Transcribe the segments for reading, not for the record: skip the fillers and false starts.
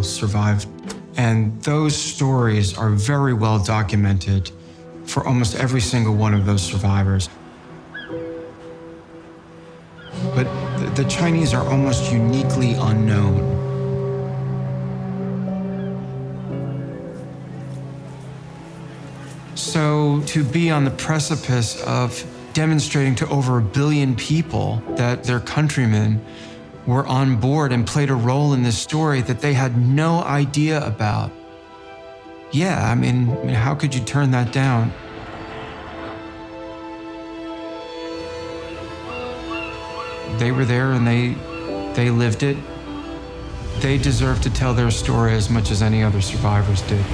people survived. And those stories are very well documented for almost every single one of those survivors. But the Chinese are almost uniquely unknown. So to be on the precipice of demonstrating to over 1 billion people that their countrymen were on board and played a role in this story that they had no idea about. Yeah, I mean, how could you turn that down? They were there and they lived it. They deserve to tell their story as much as any other survivors did.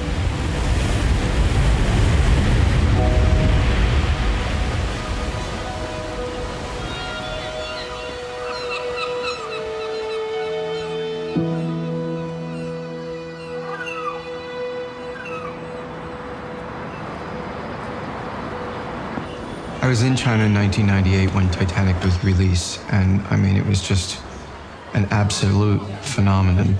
I was in China in 1998 when Titanic was released, and I mean, it was just an absolute phenomenon.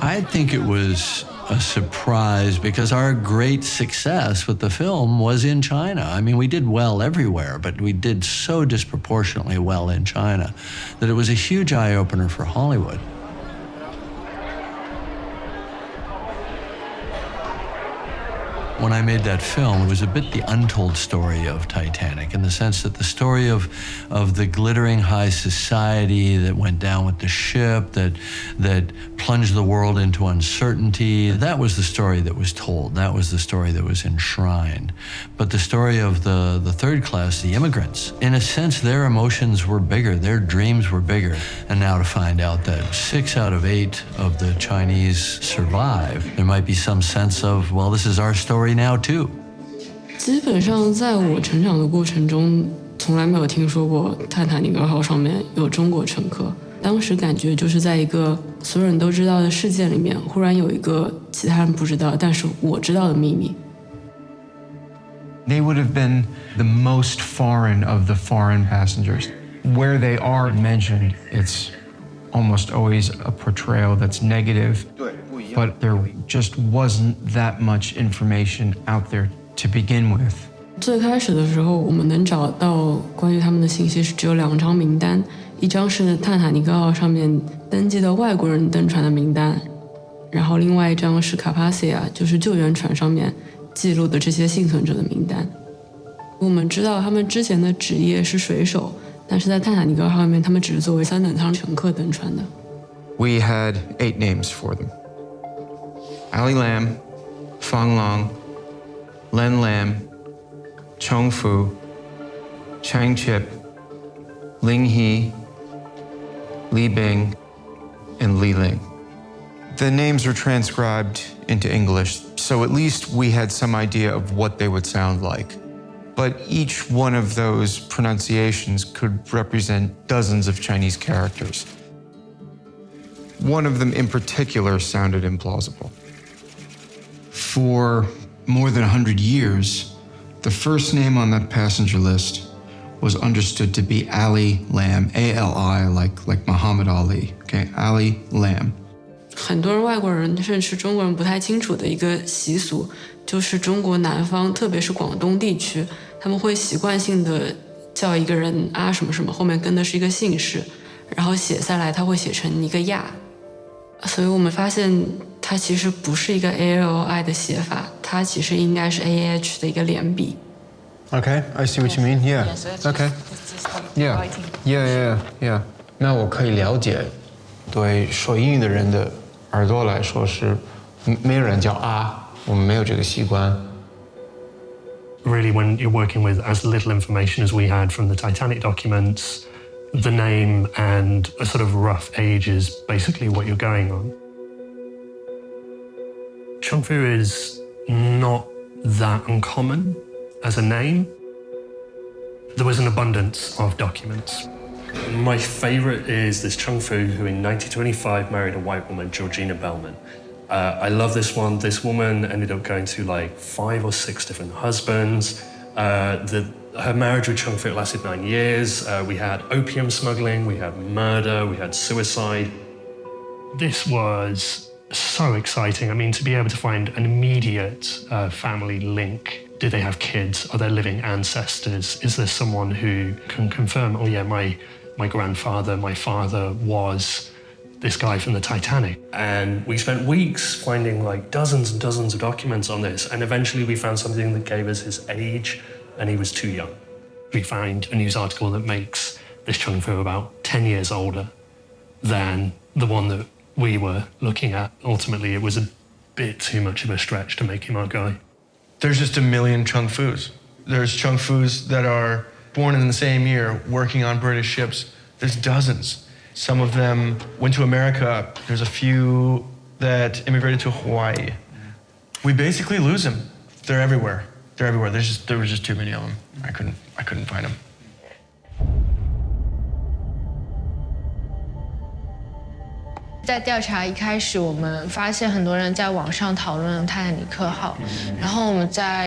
I think it was a surprise because our great success with the film was in China. I mean, we did well everywhere, but we did so disproportionately well in China that it was a huge eye-opener for Hollywood. When I made that film, it was a bit the untold story of Titanic, in the sense that the story of the glittering high society that went down with the ship, that plunged the world into uncertainty, that was the story that was told. That was the story that was enshrined. But the story of the third class, the immigrants, in a sense, their emotions were bigger, their dreams were bigger. And now to find out that 6 out of 8 of the Chinese survive, there might be some sense of, well, this is our story now too. 基本上在我成长的过程中，从来没有听说过泰坦尼克号上面有中国乘客。当时感觉就是在一个所有人都知道的事件里面，忽然有一个其他人不知道，但是我知道的秘密。They would have been the most foreign of the foreign passengers. Where they are mentioned, it's almost always a portrayal that's negative, but there just wasn't that much information out there to begin with. 最开始的时候，我们能找到关于他们的信息是只有2张名单，一张是泰坦尼克号上面登记的外国人登船的名单，然后另外一张是卡帕西亚，就是救援船上面记录的这些幸存者的名单。我们知道他们之前的职业是水手，但是在泰坦尼克号上面，他们只是作为3等舱乘客登船的。We had 8 names for them: Ali Lam, Fang Long, Len Lam, Chong Fu, Chang Chip, Ling He, Li Bing, and Li Ling. The names were transcribed into English, so at least we had some idea of what they would sound like. But each one of those pronunciations could represent dozens of Chinese characters. One of them in particular sounded implausible. For more than 100 years, the first name on that passenger list was understood to be Ali Lam, A-L-I, like Muhammad Ali, okay, Ali Lam. 很多人外国人甚至中国人不太清楚的一个习俗，就是中国南方，特别是广东地区，他们会习惯性的叫一个人啊什么什么，后面跟的是一个姓氏，然后写下来他会写成一个亚，所以我们发现它其实不是一个 A-L-I 的写法，它其实应该是 A-H 的一个连笔。Okay, I see what you mean. Yeah. Okay. Yeah. 那我可以了解，对说英语的人的耳朵来说是没有人叫啊，我们没有这个习惯。Really, when you're working with as little information as we had from the Titanic documents, the name and a sort of rough age is basically what you're going on. Chong Fu is not that uncommon as a name. There was an abundance of documents. My favorite is this Chong Fu, who in 1925 married a white woman, Georgina Bellman. I love this one. This woman ended up going to like 5 or 6 different husbands. Her marriage with Chong Fu lasted 9 years. We had opium smuggling, we had murder, we had suicide. This was so exciting. I mean, to be able to find an immediate family link. Do they have kids? Are there living ancestors? Is there someone who can confirm, oh yeah, my grandfather, my father was this guy from the Titanic? And we spent weeks finding like dozens and dozens of documents on this, and eventually we found something that gave us his age, and he was too young. We found a news article that makes this Chung Fu about 10 years older than the one that we were looking at. Ultimately, it was a bit too much of a stretch to make him our guy. There's just a million Chung Fus. There's Chung Fus that are born in the same year, working on British ships. There's dozens. Some of them went to America. There's a few that immigrated to Hawaii. We basically lose them. They're everywhere. They're everywhere. There was just too many of them. I couldn't find them. 在调查一开始，我们发现很多人在网上讨论泰坦尼克号，然后我们在